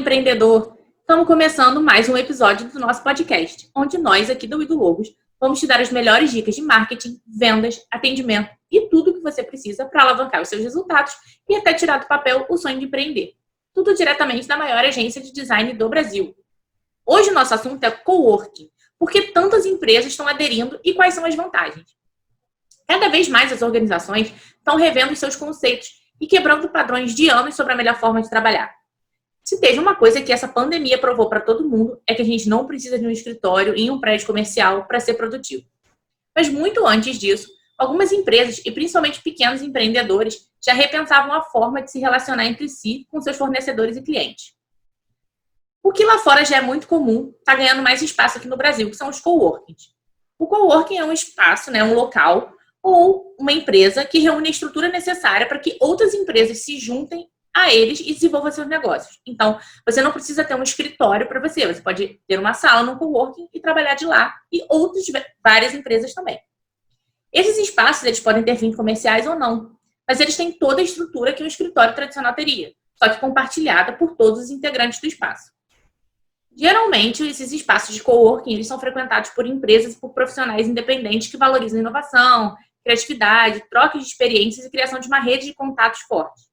empreendedor! Estamos começando mais um episódio do nosso podcast, onde nós aqui do Logos vamos te dar as melhores dicas de marketing, vendas, atendimento e tudo o que você precisa para alavancar os seus resultados e até tirar do papel o sonho de empreender. Tudo diretamente da maior agência de design do Brasil. Hoje o nosso assunto é coworking. Por que tantas empresas estão aderindo e quais são as vantagens? Cada vez mais as organizações estão revendo seus conceitos e quebrando padrões de anos sobre a melhor forma de trabalhar. Se teve uma coisa que essa pandemia provou para todo mundo, é que a gente não precisa de um escritório em um prédio comercial para ser produtivo. Mas muito antes disso, algumas empresas, e principalmente pequenos empreendedores, já repensavam a forma de se relacionar entre si com seus fornecedores e clientes. O que lá fora já é muito comum, está ganhando mais espaço aqui no Brasil, que são os coworkings. O coworking é um espaço, um local, ou uma empresa que reúne a estrutura necessária para que outras empresas se juntem a eles e desenvolvam seus negócios. Então, você não precisa ter um escritório para você pode ter uma sala no coworking e trabalhar de lá, e várias empresas também. Esses espaços, eles podem ter fins comerciais ou não, mas eles têm toda a estrutura que um escritório tradicional teria, só que compartilhada por todos os integrantes do espaço. Geralmente, esses espaços de coworking eles são frequentados por empresas e por profissionais independentes que valorizam inovação, criatividade, troca de experiências e criação de uma rede de contatos fortes.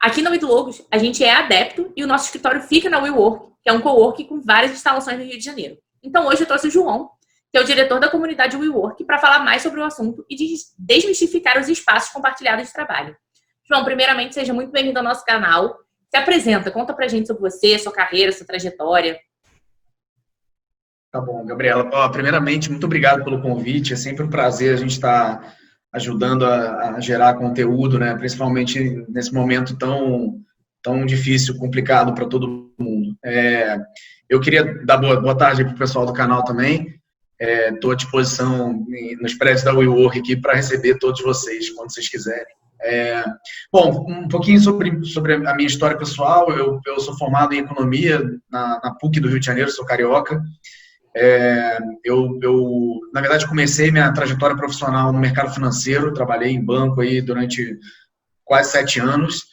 Aqui no Logos, a gente é adepto e o nosso escritório fica na WeWork, que é um coworking com várias instalações no Rio de Janeiro. Então, hoje eu trouxe o João, que é o diretor da comunidade WeWork, para falar mais sobre o assunto e desmistificar os espaços compartilhados de trabalho. João, primeiramente, seja muito bem-vindo ao nosso canal. Se apresenta, conta pra gente sobre você, sua carreira, sua trajetória. Tá bom, Gabriela. Primeiramente, muito obrigado pelo convite. É sempre um prazer a gente estar ajudando a gerar conteúdo, né? Principalmente nesse momento tão difícil, complicado para todo mundo. Eu queria dar boa tarde para o pessoal do canal também. Estou à disposição nos prédios da WeWork aqui para receber todos vocês, quando vocês quiserem. Bom, um pouquinho sobre a minha história pessoal. Eu sou formado em economia na PUC do Rio de Janeiro, sou carioca. Eu, na verdade, comecei minha trajetória profissional no mercado financeiro, trabalhei em banco aí durante quase 7 anos,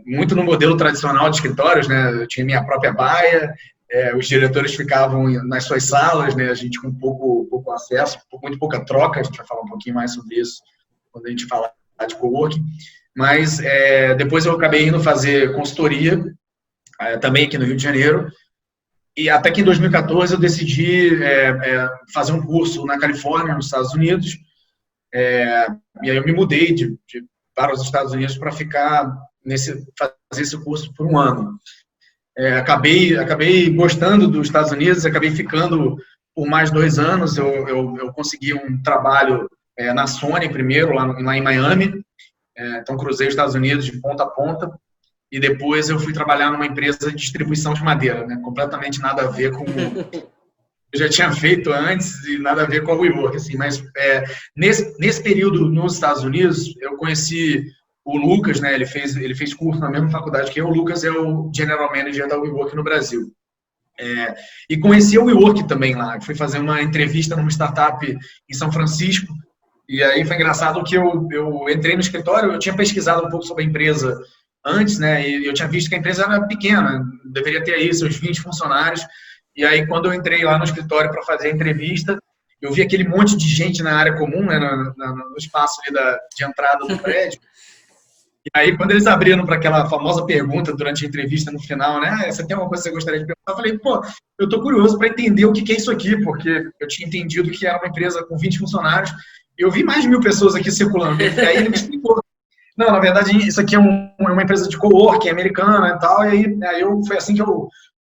muito no modelo tradicional de escritórios, né? Eu tinha minha própria baia, os diretores ficavam nas suas salas, né? A gente com pouco acesso, muito pouca troca, a gente vai falar um pouquinho mais sobre isso quando a gente falar de coworking, mas depois eu acabei indo fazer consultoria, também aqui no Rio de Janeiro. E até que em 2014 eu decidi fazer um curso na Califórnia, nos Estados Unidos. E aí eu me mudei para os Estados Unidos para fazer esse curso por um ano. Acabei gostando dos Estados Unidos, acabei ficando por mais 2 anos. Eu consegui um trabalho na Sony primeiro, lá em Miami. Então cruzei os Estados Unidos de ponta a ponta. E depois eu fui trabalhar numa empresa de distribuição de madeira, né? Completamente nada a ver com o que eu já tinha feito antes e nada a ver com a WeWork, assim. Mas nesse período nos Estados Unidos, eu conheci o Lucas, né? Ele fez curso na mesma faculdade que eu. O Lucas é o General Manager da WeWork no Brasil. E conheci a WeWork também lá. Fui fazer uma entrevista numa startup em São Francisco. E aí foi engraçado que eu entrei no escritório, eu tinha pesquisado um pouco sobre a empresa antes, né, e eu tinha visto que a empresa era pequena, deveria ter aí seus 20 funcionários, e aí quando eu entrei lá no escritório para fazer a entrevista, eu vi aquele monte de gente na área comum, né, no espaço ali de entrada do prédio, e aí quando eles abriram para aquela famosa pergunta durante a entrevista no final, né, você tem alguma coisa que você gostaria de perguntar? Eu falei, eu tô curioso para entender o que é isso aqui, porque eu tinha entendido que era uma empresa com 20 funcionários, e eu vi mais de 1000 pessoas aqui circulando, e aí ele me explicou. Não, na verdade, isso aqui é uma empresa de coworking americana e tal, e aí foi assim que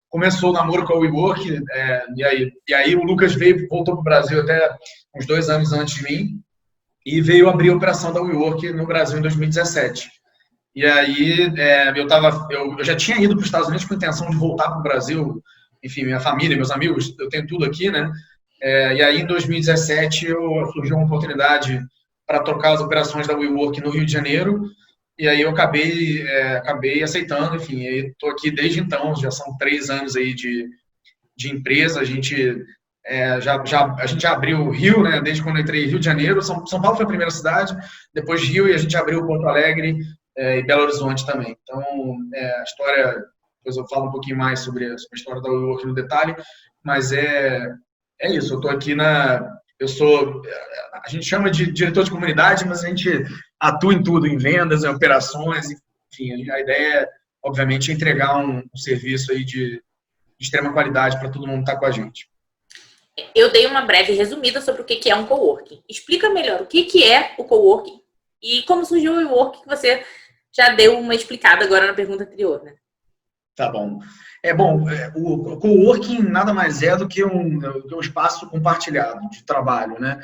começou o namoro com a WeWork, e aí o Lucas voltou para o Brasil até uns 2 anos antes de mim, e veio abrir a operação da WeWork no Brasil em 2017. E aí eu já tinha ido para os Estados Unidos com a intenção de voltar para o Brasil, enfim, minha família, meus amigos, eu tenho tudo aqui, né? E aí em 2017 surgiu uma oportunidade para trocar as operações da WeWork no Rio de Janeiro, e aí eu acabei aceitando, enfim, estou aqui desde então, já são 3 anos aí de empresa, a gente já abriu Rio, né, desde quando eu entrei em Rio de Janeiro, São Paulo foi a primeira cidade, depois Rio, e a gente abriu Porto Alegre e Belo Horizonte também. Então, a história depois eu falo um pouquinho mais sobre a história da WeWork no detalhe, mas é isso, eu estou aqui a gente chama de diretor de comunidade, mas a gente atua em tudo, em vendas, em operações, enfim, a ideia é, obviamente, entregar um serviço aí de extrema qualidade para todo mundo que está com a gente. Eu dei uma breve resumida sobre o que é um coworking. Explica melhor o que é o coworking e como surgiu o WeWork, que você já deu uma explicada agora na pergunta anterior, né? Tá bom. O coworking nada mais é do que um espaço compartilhado de trabalho, né?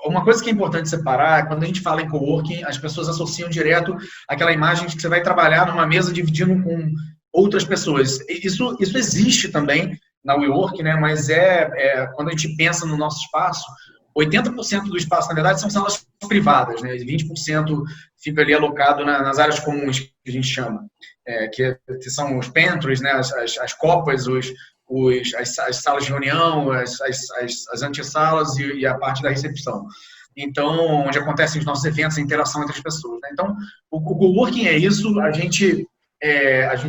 Uma coisa que é importante separar é quando a gente fala em coworking, as pessoas associam direto aquela imagem de que você vai trabalhar numa mesa dividindo com outras pessoas. Isso existe também na WeWork, né? Mas quando a gente pensa no nosso espaço, 80% do espaço, na verdade, são salas privadas, né? 20% fica ali alocado nas áreas comuns, que a gente chama, que são os pantries, né? As copas, as salas de reunião, as antessalas e a parte da recepção. Então, onde acontecem os nossos eventos, a interação entre as pessoas, né? Então, o coworking é isso, a gente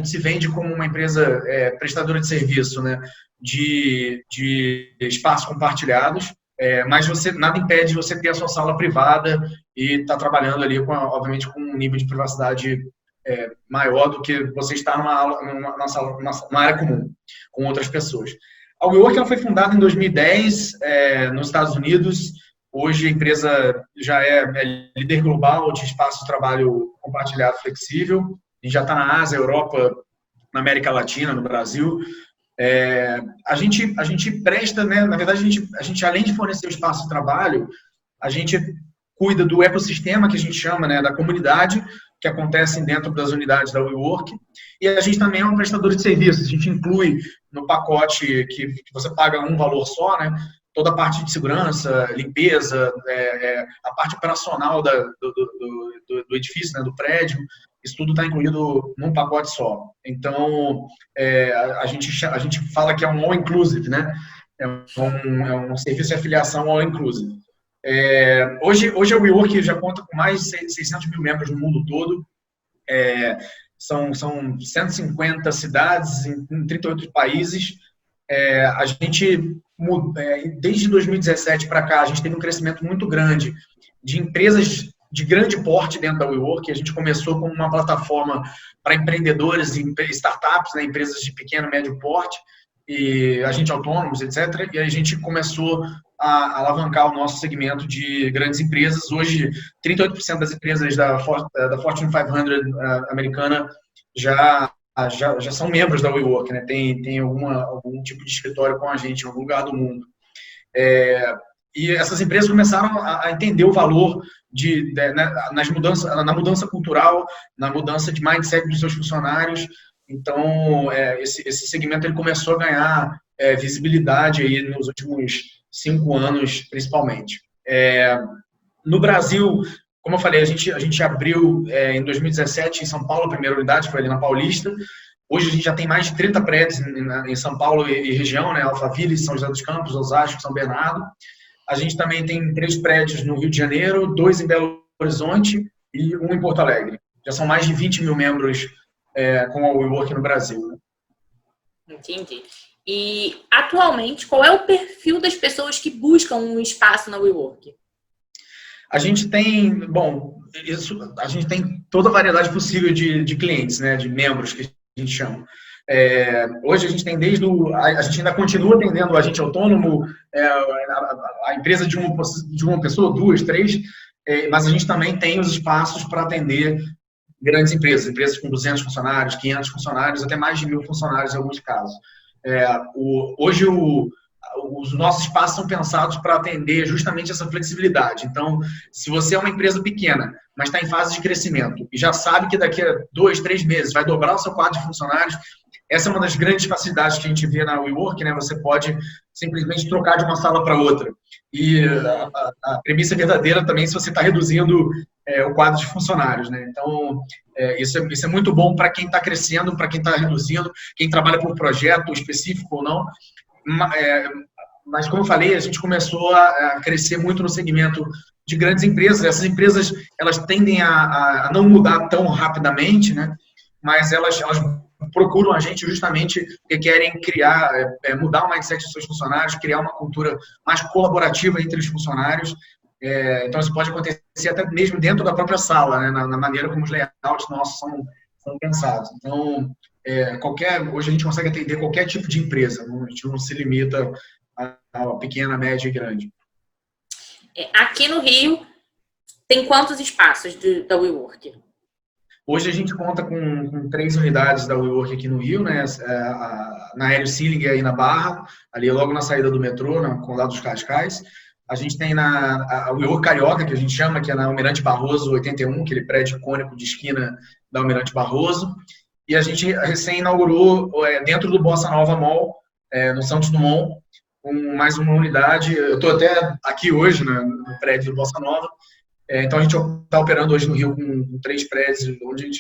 se vende como uma empresa prestadora de serviço, né? De espaços compartilhados, mas nada impede você ter a sua sala privada e estar trabalhando ali, obviamente, com um nível de privacidade maior do que você estar numa área comum, com outras pessoas. A WeWork ela foi fundada em 2010 nos Estados Unidos. Hoje a empresa já é líder global de espaço de trabalho compartilhado flexível. A gente já está na Ásia, Europa, na América Latina, no Brasil. A gente presta, né, na verdade, a gente além de fornecer o espaço de trabalho, a gente cuida do ecossistema que a gente chama, né, da comunidade que acontecem dentro das unidades da WeWork, e a gente também é um prestador de serviços. A gente inclui no pacote que você paga um valor só, né, toda a parte de segurança, limpeza, a parte operacional do edifício, né, do prédio. Isso tudo está incluído num pacote só. Então, a gente fala que é um all-inclusive, né? É um serviço de afiliação all-inclusive. Hoje a WeWork já conta com mais de 600 mil membros no mundo todo. São 150 cidades em 38 países. A gente, desde 2017 para cá, a gente teve um crescimento muito grande de empresas de grande porte dentro da WeWork. A gente começou como uma plataforma para empreendedores e startups, né, empresas de pequeno e médio porte, e agentes autônomos, etc. E a gente começou a alavancar o nosso segmento de grandes empresas. Hoje, 38% das empresas da Fortune 500 americana já são membros da WeWork, né? Tem algum tipo de escritório com a gente em algum lugar do mundo. E essas empresas começaram a entender o valor na mudança cultural, na mudança de mindset dos seus funcionários. Então, esse segmento ele começou a ganhar visibilidade aí nos últimos 5 anos, principalmente. No Brasil, como eu falei, a gente abriu em 2017 em São Paulo a primeira unidade, foi ali na Paulista. Hoje a gente já tem mais de 30 prédios em São Paulo e região, né? Alphaville, São José dos Campos, Osasco, São Bernardo. A gente também tem 3 prédios no Rio de Janeiro, 2 em Belo Horizonte e 1 em Porto Alegre. Já são mais de 20 mil membros com a WeWork no Brasil. Né? Entendi. E, atualmente, qual é o perfil das pessoas que buscam um espaço na WeWork? A gente tem, a gente tem toda a variedade possível de clientes, né, de membros que a gente chama. Hoje a gente tem a gente ainda continua atendendo o agente autônomo, a empresa de uma pessoa, 2, 3, mas a gente também tem os espaços para atender grandes empresas com 200 funcionários, 500 funcionários, até mais de 1.000 funcionários em alguns casos. Hoje os nossos espaços são pensados para atender justamente essa flexibilidade. Então, se você é uma empresa pequena, mas está em fase de crescimento e já sabe que daqui a 2, 3 meses vai dobrar o seu quadro de funcionários, essa é uma das grandes facilidades que a gente vê na WeWork, né? Você pode simplesmente trocar de uma sala para outra. E a premissa verdadeira também se você está reduzindo o quadro de funcionários, né? Então, isso é muito bom para quem está crescendo, para quem está reduzindo, quem trabalha por projeto específico ou não. Mas, como eu falei, a gente começou a crescer muito no segmento de grandes empresas. Essas empresas, elas tendem a não mudar tão rapidamente, né? mas elas procuram a gente justamente porque querem criar, mudar o mindset dos seus funcionários, criar uma cultura mais colaborativa entre os funcionários. Então, isso pode acontecer até mesmo dentro da própria sala, né, na maneira como os layouts nossos são pensados. Então, hoje a gente consegue atender qualquer tipo de empresa, a gente não se limita a pequena, média e grande. Aqui no Rio, tem quantos espaços da WeWork? Hoje a gente conta com 3 unidades da WeWork aqui no Rio, né? Na Aéreo Sealing aí na Barra, ali logo na saída do metrô, no Condado dos Cascais. A gente tem a WeWork Carioca, que a gente chama, que é na Almirante Barroso 81, aquele prédio icônico de esquina da Almirante Barroso. E a gente recém inaugurou dentro do Bossa Nova Mall, no Santos Dumont, mais uma unidade. Eu estou até aqui hoje, né, no prédio do Bossa Nova. Então, a gente está operando hoje no Rio com 3 prédios, onde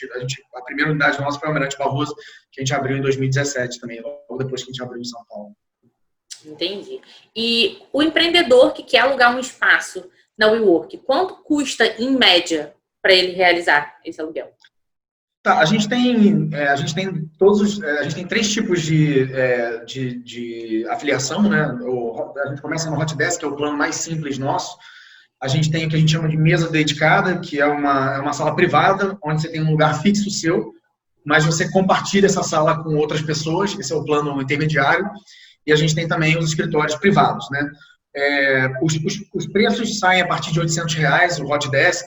a primeira unidade nossa foi o Almirante Barroso, que a gente abriu em 2017 também, logo depois que a gente abriu em São Paulo. Entendi. E o empreendedor que quer alugar um espaço na WeWork, quanto custa, em média, para ele realizar esse aluguel? Tá, a gente tem 3 tipos de afiliação, né? A gente começa no Hotdesk, que é o plano mais simples nosso. A gente tem o que a gente chama de mesa dedicada, que é uma sala privada, onde você tem um lugar fixo seu, mas você compartilha essa sala com outras pessoas, esse é o plano intermediário. E a gente tem também os escritórios privados, né? Os preços saem a partir de R$800, o Hotdesk,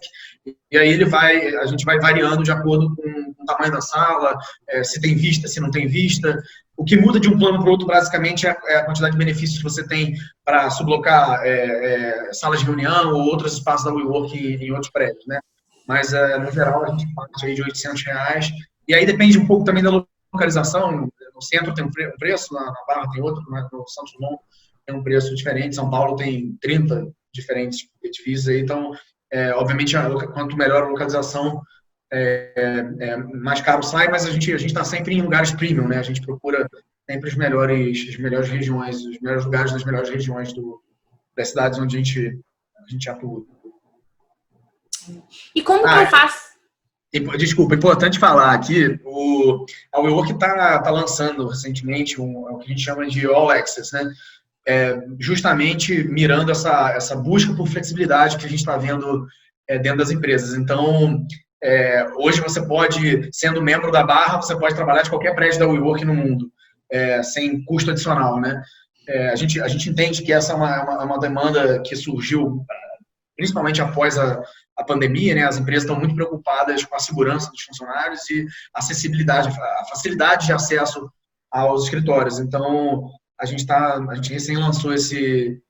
e aí a gente vai variando de acordo com o tamanho da sala, se tem vista, se não tem vista. O que muda de um plano para o outro, basicamente, é a quantidade de benefícios que você tem para sublocar salas de reunião ou outros espaços da WeWork em outros prédios, né? Mas, no geral, a gente parte aí de R$800. E aí depende um pouco também da localização. No centro tem um preço, na Barra tem outro, no Santos Dumont tem um preço diferente, São Paulo tem 30 diferentes edifícios aí, então, obviamente, quanto melhor a localização, mais caro sai, mas a gente está sempre em lugares premium, né? A gente procura sempre as melhores regiões, os melhores lugares das melhores regiões das cidades onde a gente atua. E como que eu faço? Desculpa, é importante falar aqui, a WeWork está lançando recentemente o que a gente chama de All Access, né? Justamente mirando essa busca por flexibilidade que a gente está vendo dentro das empresas. Então, hoje você pode, sendo membro da Barra, você pode trabalhar de qualquer prédio da WeWork no mundo, sem custo adicional, né? A gente entende que essa é uma demanda que surgiu principalmente após a pandemia, né? As empresas estão muito preocupadas com a segurança dos funcionários e a acessibilidade, a facilidade de acesso aos escritórios. Então, a gente recém lançou esse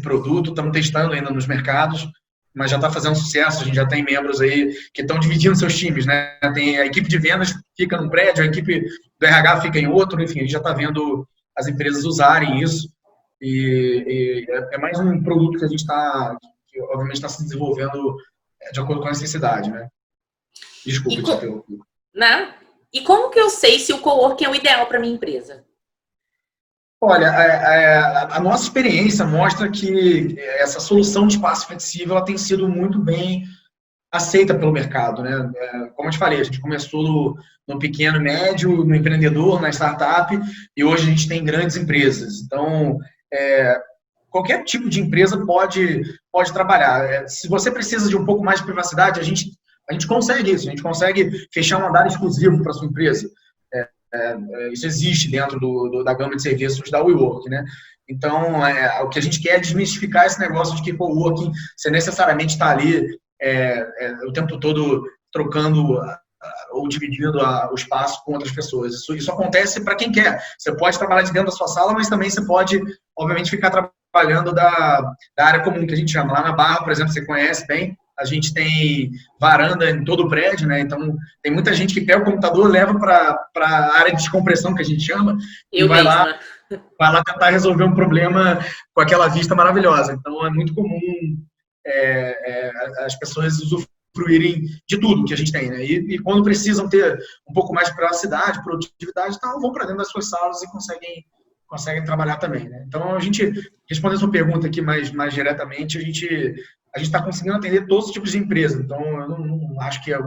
produto, estamos testando ainda nos mercados, mas já está fazendo sucesso. A gente já tem membros aí que estão dividindo seus times, né? Tem a equipe de vendas fica num prédio, a equipe do RH fica em outro, enfim, a gente já está vendo as empresas usarem isso e é mais um produto que a gente que obviamente está se desenvolvendo de acordo com a necessidade, né? Desculpa te interromper. Não. E como que eu sei se o coworking é o ideal para minha empresa? Olha, a nossa experiência mostra que essa solução de espaço flexível ela tem sido muito bem aceita pelo mercado, né? Como eu te falei, a gente começou no pequeno, médio, no empreendedor, na startup, e hoje a gente tem grandes empresas. Então, qualquer tipo de empresa pode trabalhar. Se você precisa de um pouco mais de privacidade, a gente consegue isso, a gente consegue fechar um andar exclusivo para a sua empresa. Isso existe dentro da gama de serviços da WeWork, né? Então, o que a gente quer é desmistificar esse negócio de que coworking você necessariamente está ali o tempo todo trocando ou dividindo o espaço com outras pessoas. Isso acontece para quem quer. Você pode trabalhar de dentro da sua sala, mas também você pode, obviamente, ficar trabalhando da área comum, que a gente chama. Lá na Barra, por exemplo, você conhece bem, a gente tem varanda em todo o prédio, né? Então, tem muita gente que pega o computador, leva para a área de descompressão, que a gente chama, e vai lá tentar resolver um problema com aquela vista maravilhosa. Então, é muito comum as pessoas usufruírem de tudo que a gente tem, né? E quando precisam ter um pouco mais de privacidade, produtividade e tal, vão para dentro das suas salas e conseguem trabalhar também, né? Então, a gente, respondendo a sua pergunta aqui mais diretamente, a gente está conseguindo atender todos os tipos de empresa. Então, eu não acho que é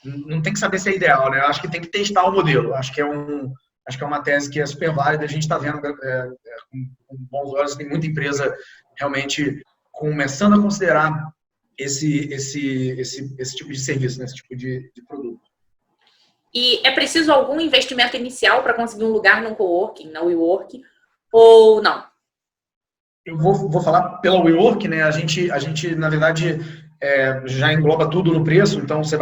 não tem que saber se é ideal, né? Eu acho que tem que testar o modelo. Acho que é uma tese que é super válida. A gente está vendo com bons olhos, tem muita empresa realmente começando a considerar esse tipo de serviço, né? Esse tipo de produto. E é preciso algum investimento inicial para conseguir um lugar no coworking, na WeWork, ou não? Eu vou falar pela WeWork, né? A gente na verdade, já engloba tudo no preço, então você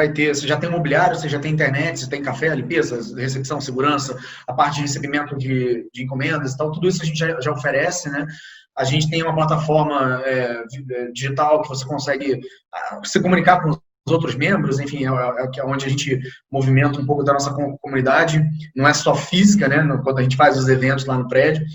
já tem mobiliário, você já tem internet, você tem café, limpeza, recepção, segurança, a parte de recebimento de encomendas e tal, tudo isso a gente já oferece, né? A gente tem uma plataforma digital que você consegue se comunicar com os outros membros, enfim, é onde a gente movimenta um pouco da nossa comunidade, não é só física, né? Quando a gente faz os eventos lá no prédio.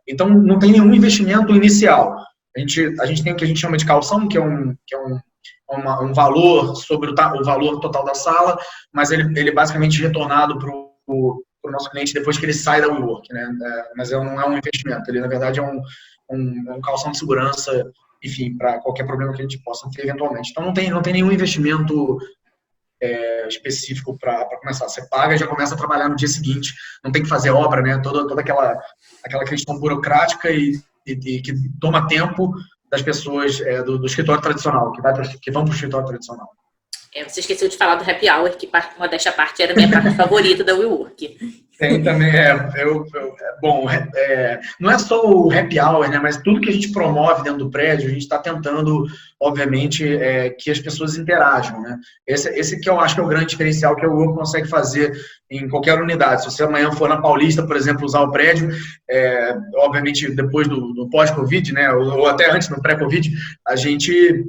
Então, não tem nenhum investimento inicial. A gente tem o que a gente chama de calção, que é um valor sobre o valor total da sala, mas ele é basicamente retornado para o nosso cliente depois que ele sai da WeWork, né? Mas não é um investimento, ele na verdade é um calção de segurança, enfim, para qualquer problema que a gente possa ter eventualmente. Então, não tem nenhum investimento específico para começar. Você paga e já começa a trabalhar no dia seguinte. Não tem que fazer obra, né? Toda aquela questão burocrática e que toma tempo das pessoas do escritório tradicional, que vão para o escritório tradicional. Você esqueceu de falar do happy hour, que modéstia à parte era a minha parte favorita da WeWork. Tem também, bom, não é só o happy hour, né, mas tudo que a gente promove dentro do prédio, a gente está tentando, obviamente, que as pessoas interajam, né? Esse que eu acho que é o grande diferencial que o WeWork consegue fazer em qualquer unidade. Se você amanhã for na Paulista, por exemplo, usar o prédio, obviamente, depois do pós-Covid, né, ou até antes, no pré-Covid, a gente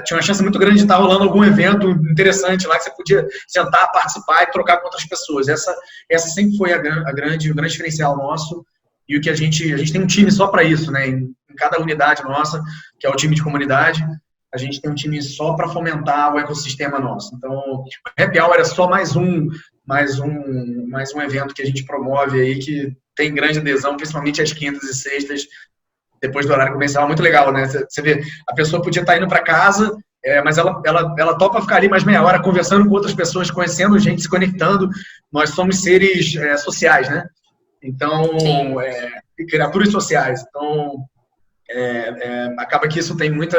tinha uma chance muito grande de estar rolando algum evento interessante lá que você podia sentar, participar e trocar com outras pessoas. Essa sempre foi o grande diferencial nosso, e o que a gente tem um time só para isso, né? Em cada unidade nossa, que é o time de comunidade, a gente tem um time só para fomentar o ecossistema nosso. Então, o Happy Hour é só mais um evento que a gente promove aí, que tem grande adesão, principalmente às quintas e sextas, depois do horário comercial. Muito legal, né? Você vê, a pessoa podia estar indo para casa, mas ela topa ficar ali mais meia hora conversando com outras pessoas, conhecendo gente, se conectando. Nós somos seres sociais, né? Então, criaturas sociais. Então, acaba que isso tem muito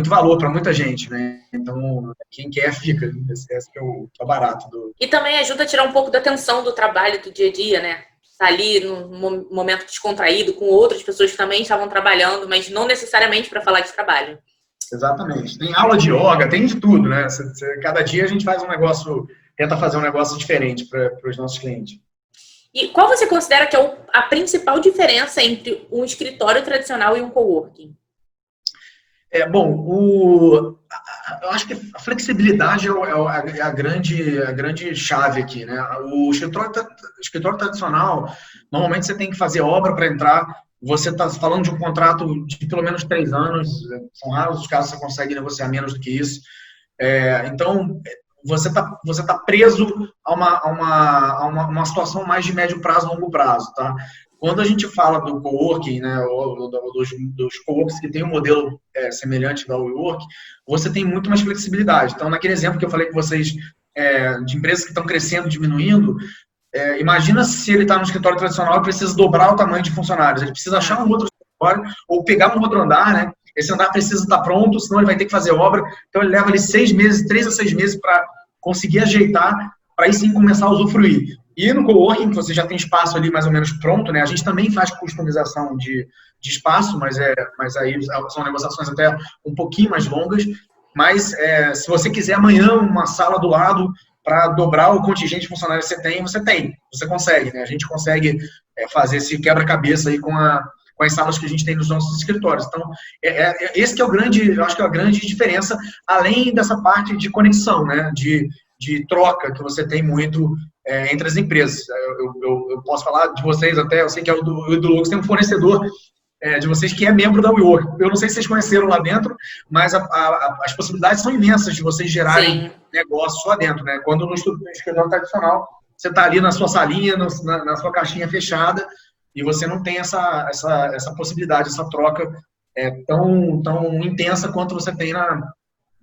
valor para muita gente, né? Então, quem quer, fica. Esse que é o barato. E também ajuda a tirar um pouco da tensão do trabalho do dia a dia, né? Tá ali num momento descontraído com outras pessoas que também estavam trabalhando, mas não necessariamente para falar de trabalho. Exatamente. Tem aula de yoga, tem de tudo, né? Cada dia a gente faz tenta fazer um negócio diferente para os nossos clientes. E qual você considera que é a principal diferença entre um escritório tradicional e um coworking? Eu acho que a flexibilidade é a grande chave aqui, né? O escritório tradicional, normalmente você tem que fazer obra para entrar. Você está falando de um contrato de pelo menos 3 anos, são raros os casos que você consegue negociar menos do que isso. Então, você tá preso a uma situação mais de médio prazo, longo prazo, tá? Quando a gente fala do coworking, né, ou dos coworks que tem um modelo semelhante ao WeWork, você tem muito mais flexibilidade. Então, naquele exemplo que eu falei com vocês, de empresas que estão crescendo, diminuindo, imagina se ele está no escritório tradicional e precisa dobrar o tamanho de funcionários. Ele precisa achar um outro escritório ou pegar um outro andar, né? Esse andar precisa estar pronto, senão ele vai ter que fazer obra. Então, ele leva ali 3 a 6 meses para conseguir ajeitar, para aí sim começar a usufruir. E no coworking, você já tem espaço ali mais ou menos pronto, né? A gente também faz customização de espaço, mas aí são negociações até um pouquinho mais longas. Mas se você quiser amanhã uma sala do lado para dobrar o contingente de funcionários que você tem. Você consegue, né? A gente consegue fazer esse quebra-cabeça aí com as salas que a gente tem nos nossos escritórios. Então, esse que é eu acho que é a grande diferença, além dessa parte de conexão, né? De troca que você tem muito entre as empresas. Eu posso falar de vocês até, eu sei que o do Lucas tem um fornecedor de vocês que é membro da WeWork. Eu não sei se vocês conheceram lá dentro, mas as possibilidades são imensas de vocês gerarem negócios lá dentro, né? Quando no escritório tradicional, você está ali na sua salinha, na sua caixinha fechada, e você não tem essa possibilidade, essa troca tão intensa quanto você tem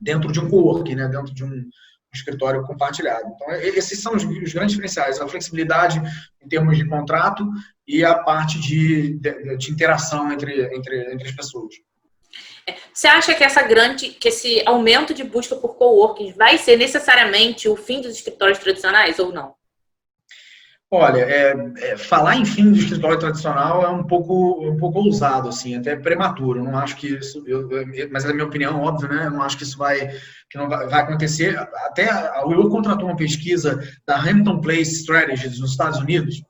dentro de um coworking, né? Dentro de escritório compartilhado. Então, esses são os grandes diferenciais, a flexibilidade em termos de contrato e a parte de interação entre as pessoas. Você acha que esse aumento de busca por coworking vai ser necessariamente o fim dos escritórios tradicionais ou não? Olha, falar em fim do escritório tradicional é um pouco ousado, assim, até prematuro. Eu não acho que isso, mas é a minha opinião, óbvio, né? Eu não acho que isso vai acontecer. Até a WeWork contratou uma pesquisa da Hamilton Place Strategies nos Estados Unidos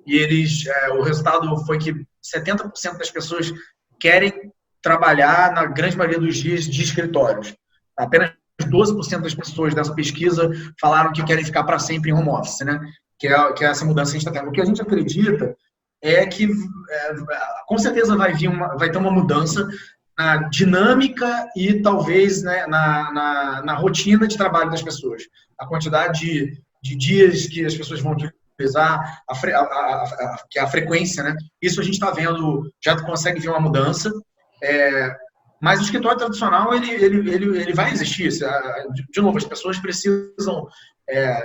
e o resultado foi que 70% das pessoas querem trabalhar na grande maioria dos dias de escritórios. Apenas 12% das pessoas dessa pesquisa falaram que querem ficar para sempre em home office, né? Que é essa mudança que a gente está tendo. O que a gente acredita é que, com certeza, vai ter uma mudança na dinâmica e, talvez, né, na rotina de trabalho das pessoas. A quantidade de dias que as pessoas vão utilizar, que é a frequência, né? Isso a gente está vendo, já consegue ver uma mudança. Mas o escritório tradicional, ele vai existir. De novo, as pessoas precisam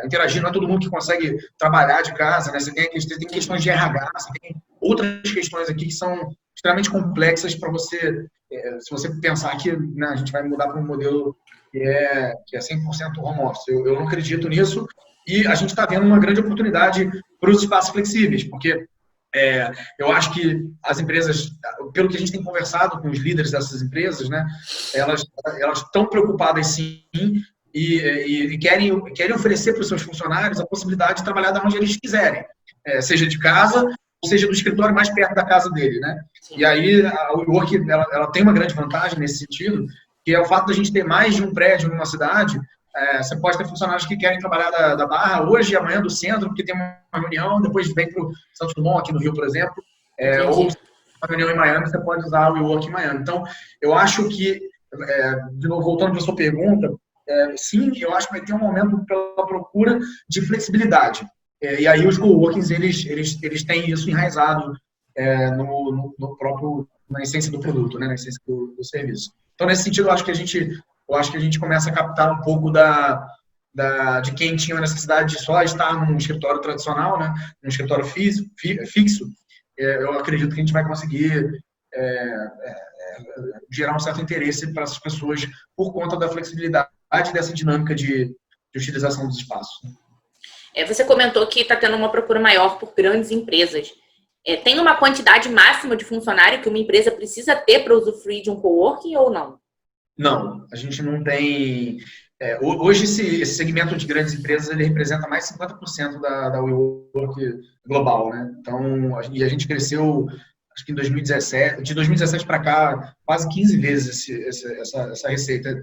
interagir, não é todo mundo que consegue trabalhar de casa, né? Você tem questões de RH, você tem outras questões aqui que são extremamente complexas para você, se você pensar que, né, a gente vai mudar para um modelo que é 100% home office. Eu não acredito nisso e a gente está vendo uma grande oportunidade para os espaços flexíveis, porque eu acho que as empresas, pelo que a gente tem conversado com os líderes dessas empresas, né, elas estão preocupadas sim e querem oferecer para os seus funcionários a possibilidade de trabalhar de onde eles quiserem, seja de casa ou seja do escritório mais perto da casa dele, né? E aí a WeWork ela tem uma grande vantagem nesse sentido, que é o fato de a gente ter mais de um prédio numa cidade. Você pode ter funcionários que querem trabalhar da Barra hoje e amanhã do centro, porque tem uma reunião, depois vem para o Santos Dumont, aqui no Rio, por exemplo, ou uma reunião em Miami, você pode usar o WeWork em Miami. Então, eu acho que, de novo, voltando para a sua pergunta, sim, eu acho que vai ter um momento pela procura de flexibilidade. E aí os coworkings, eles têm isso enraizado no próprio, na essência do produto, né, na essência do serviço. Então, nesse sentido, eu acho que a gente começa a captar um pouco de quem tinha a necessidade de só estar num escritório tradicional, né, num escritório fixo. Eu acredito que a gente vai conseguir gerar um certo interesse para essas pessoas por conta da flexibilidade dessa dinâmica de utilização dos espaços. Você comentou que está tendo uma procura maior por grandes empresas. Tem uma quantidade máxima de funcionário que uma empresa precisa ter para usufruir de um coworking ou não? Não, a gente não tem... hoje esse segmento de grandes empresas ele representa mais de 50% da WeWork global, né? Então, a gente cresceu, acho que em 2017, de 2017 para cá, quase 15 vezes essa receita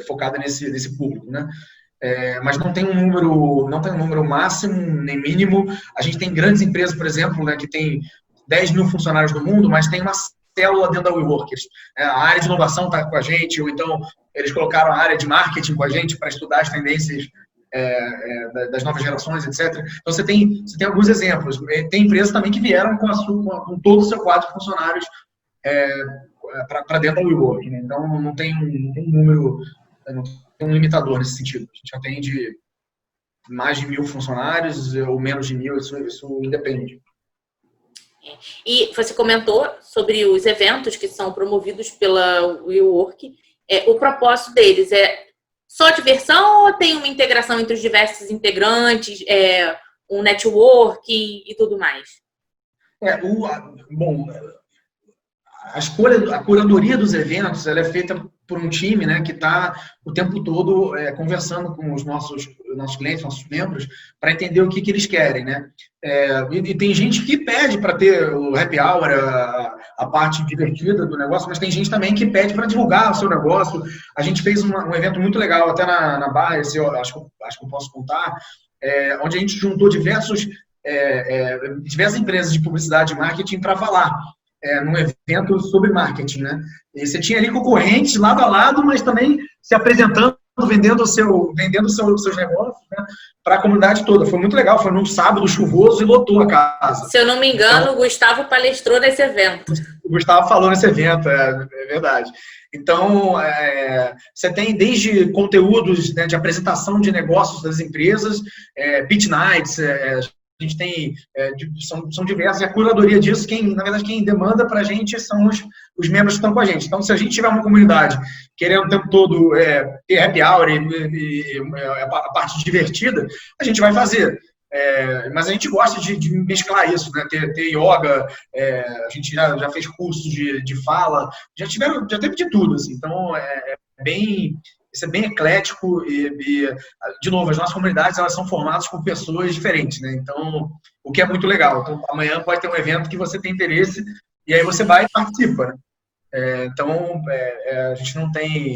focada nesse público, né? Mas não tem um número máximo nem mínimo. A gente tem grandes empresas, por exemplo, né, que tem 10 mil funcionários no mundo, mas tem uma célula dentro da WeWork. A área de inovação está com a gente, ou então eles colocaram a área de marketing com a gente para estudar as tendências das novas gerações, etc. Então, você tem alguns exemplos. Tem empresas também que vieram com todo o seu quadro de funcionários para dentro da WeWork, né? Então, não tem um número, não tem um limitador nesse sentido. A gente atende mais de 1.000 funcionários ou menos de 1.000, isso independe. E você comentou sobre os eventos que são promovidos pela WeWork. O propósito deles é só diversão ou tem uma integração entre os diversos integrantes, um networking e tudo mais? A curadoria dos eventos ela é feita por um time, né, que está o tempo todo conversando com os nossos clientes, nossos membros, para entender o que eles querem, né? E tem gente que pede para ter o happy hour, a parte divertida do negócio, mas tem gente também que pede para divulgar o seu negócio. A gente fez um evento muito legal até na Barra, acho que eu posso contar, onde a gente juntou diversas empresas de publicidade e marketing para falar num evento sobre marketing, né? E você tinha ali concorrentes lado a lado, mas também se apresentando, vendendo seus negócios, né, para a comunidade toda. Foi muito legal, foi num sábado chuvoso e lotou a casa. Se eu não me engano, o Gustavo palestrou nesse evento. O Gustavo falou nesse evento, é verdade. Então, você tem desde conteúdos, né, de apresentação de negócios das empresas, pitch nights, a gente tem, são diversas, e a curadoria disso, na verdade, quem demanda para a gente são os membros que estão com a gente. Então, se a gente tiver uma comunidade querendo o tempo todo ter happy hour e a parte divertida, a gente vai fazer. Mas a gente gosta de mesclar isso, né? Ter yoga, a gente já fez cursos de fala, já teve de tudo, assim. Então, isso é bem eclético e, de novo, as nossas comunidades, elas são formadas por pessoas diferentes, né? Então, o que é muito legal. Então, amanhã pode ter um evento que você tem interesse e aí você vai e participa, né? Então, a gente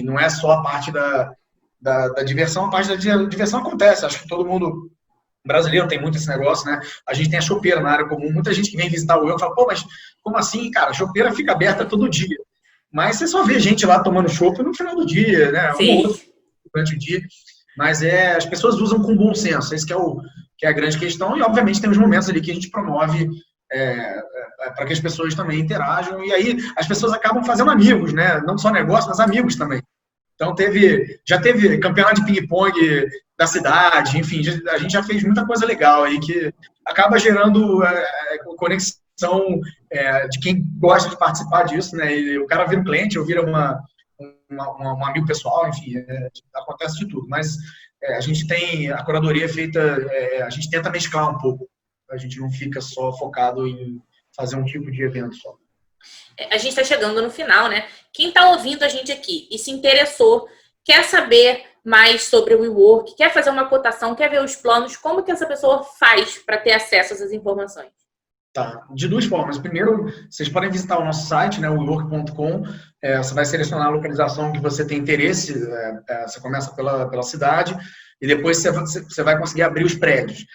não é só a parte da diversão, a parte da diversão acontece. Acho que todo mundo brasileiro tem muito esse negócio, né? A gente tem a chopeira na área comum. Muita gente que vem visitar o Eu fala, pô, mas como assim, cara? A chopeira fica aberta todo dia. Mas você só vê gente lá tomando chopp no final do dia, né? Sim. Ou outro durante o dia. Mas as pessoas usam com bom senso. Esse que é a grande questão. E, obviamente, tem uns momentos ali que a gente promove para que as pessoas também interajam. E aí as pessoas acabam fazendo amigos, né? Não só negócio, mas amigos também. Então, já teve campeonato de ping-pong da cidade, enfim, a gente já fez muita coisa legal aí que acaba gerando conexão de quem gosta de participar disso, né? E o cara vira um cliente, eu viro um amigo pessoal, enfim, acontece de tudo. Mas a gente tem a curadoria feita, a gente tenta mesclar um pouco, a gente não fica só focado em fazer um tipo de evento só. A gente está chegando no final, né? Quem está ouvindo a gente aqui e se interessou, quer saber mais sobre o WeWork, quer fazer uma cotação, quer ver os planos, como que essa pessoa faz para ter acesso a essas informações? Tá, de duas formas. Primeiro, vocês podem visitar o nosso site, né, wework.com. Você vai selecionar a localização que você tem interesse. Você começa pela cidade e depois você vai conseguir abrir os prédios.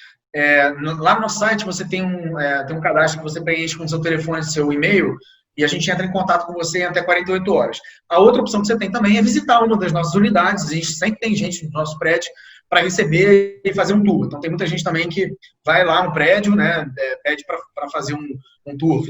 Lá no nosso site você tem um cadastro que você preenche com o seu telefone e seu e-mail e a gente entra em contato com você em até 48 horas. A outra opção que você tem também é visitar uma das nossas unidades. A gente sempre tem gente no nosso prédio para receber e fazer um tour. Então, tem muita gente também que vai lá no prédio, né, pede para fazer um tour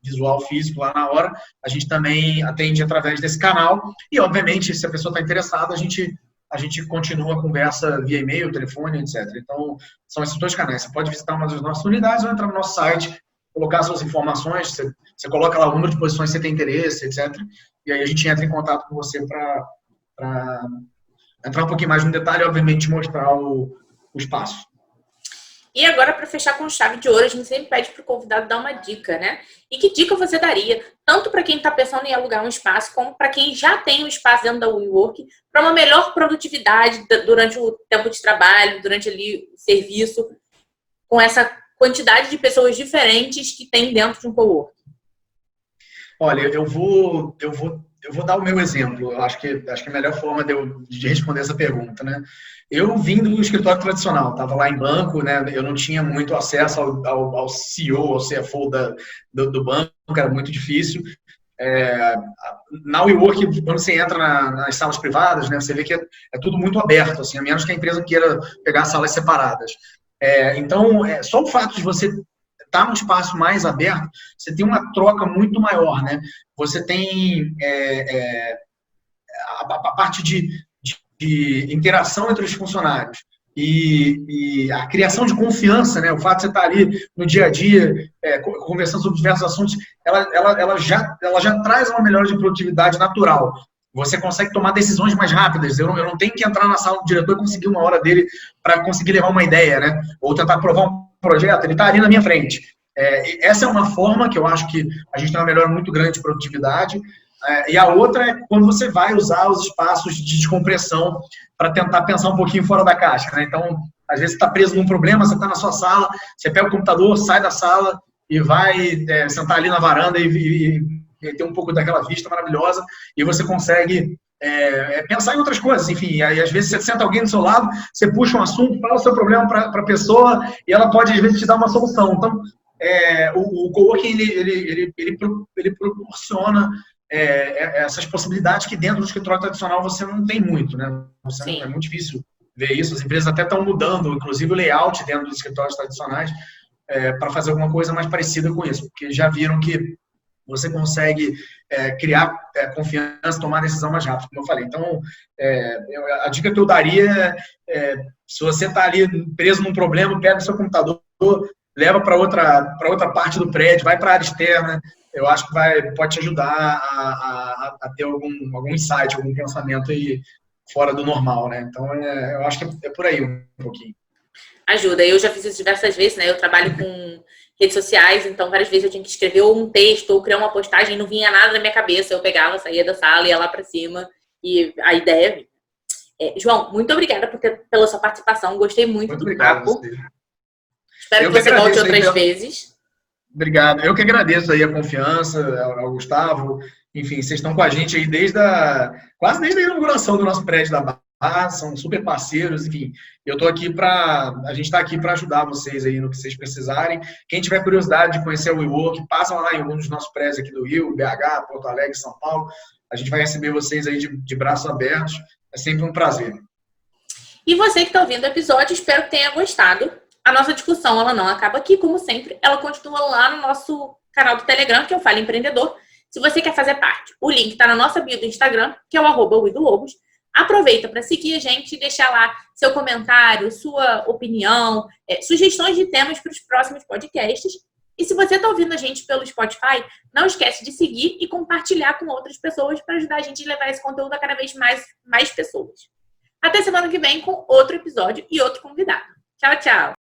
visual, físico lá na hora. A gente também atende através desse canal. E, obviamente, se a pessoa está interessada, a gente continua a conversa via e-mail, telefone, etc. Então, são esses dois canais. Você pode visitar uma das nossas unidades ou entrar no nosso site, colocar suas informações, você coloca lá o número de posições que você tem interesse, etc. E aí a gente entra em contato com você para entrar um pouquinho mais no detalhe e, obviamente, mostrar o espaço. E agora, para fechar com chave de ouro, a gente sempre pede para o convidado dar uma dica, né? E que dica você daria, tanto para quem está pensando em alugar um espaço, como para quem já tem um espaço dentro da WeWork, para uma melhor produtividade durante o tempo de trabalho, durante ali o serviço, com essa quantidade de pessoas diferentes que tem dentro de um cowork? Olha, eu vou dar o meu exemplo. Eu acho que a melhor forma de responder essa pergunta, né? Eu vim do escritório tradicional, estava lá em banco, né? Eu não tinha muito acesso ao CEO, ao CFO do banco, era muito difícil. Na WeWork, quando você entra nas salas privadas, né? Você vê que é tudo muito aberto, assim, a menos que a empresa queira pegar salas separadas. Então, só o fato de você estar num espaço mais aberto, você tem uma troca muito maior, né? Você tem a parte de interação entre os funcionários e a criação de confiança, né? O fato de você estar ali no dia a dia, conversando sobre diversos assuntos, ela já traz uma melhora de produtividade natural. Você consegue tomar decisões mais rápidas. Eu não tenho que entrar na sala do diretor e conseguir uma hora dele para conseguir levar uma ideia, né? Ou tentar aprovar um projeto. Ele está ali na minha frente. Essa é uma forma que eu acho que a gente tem uma melhora muito grande de produtividade. E a outra é quando você vai usar os espaços de descompressão para tentar pensar um pouquinho fora da caixa, né? Então, às vezes você está preso num problema, você está na sua sala, você pega o computador, sai da sala e vai sentar ali na varanda e ter um pouco daquela vista maravilhosa, e você consegue pensar em outras coisas, enfim. Aí, às vezes, você senta alguém do seu lado, você puxa um assunto, fala o seu problema para a pessoa, e ela pode, às vezes, te dar uma solução. Então, o coworking, ele proporciona essas possibilidades que dentro do escritório tradicional você não tem muito, né? É muito difícil ver isso. As empresas até estão mudando, inclusive, o layout dentro dos escritórios tradicionais para fazer alguma coisa mais parecida com isso, porque já viram que você consegue criar confiança, tomar decisão mais rápido, como eu falei. Então, a dica que eu daria se você está ali preso num problema, pega o seu computador, leva para outra parte do prédio, vai para a área externa. Eu acho que pode te ajudar a ter algum insight, algum pensamento aí fora do normal, né? Então, eu acho que é por aí um pouquinho. Ajuda. Eu já fiz isso diversas vezes, né? Eu trabalho com redes sociais, então várias vezes eu tinha que escrever ou um texto ou criar uma postagem, não vinha nada na minha cabeça. Eu pegava, saía da sala, ia lá para cima e a ideia vinha. João, muito obrigada pela sua participação. Gostei muito do papo. Espero que você volte outras vezes. Obrigado. Eu que agradeço aí a confiança, ao Gustavo. Enfim, vocês estão com a gente aí quase desde a inauguração do nosso prédio da Barra, são super parceiros, enfim. A gente está aqui para ajudar vocês aí no que vocês precisarem. Quem tiver curiosidade de conhecer o WeWork, passam lá em algum dos nossos prédios aqui do Rio, BH, Porto Alegre, São Paulo. A gente vai receber vocês aí de braços abertos. É sempre um prazer. E você que está ouvindo o episódio, espero que tenha gostado. A nossa discussão, ela não acaba aqui, como sempre. Ela continua lá no nosso canal do Telegram, que é o Fala Empreendedor. Se você quer fazer parte, o link está na nossa bio do Instagram, que é o @widolobos. Aproveita para seguir a gente e deixar lá seu comentário, sua opinião, sugestões de temas para os próximos podcasts. E se você está ouvindo a gente pelo Spotify, não esquece de seguir e compartilhar com outras pessoas para ajudar a gente a levar esse conteúdo a cada vez mais pessoas. Até semana que vem com outro episódio e outro convidado. Tchau, tchau!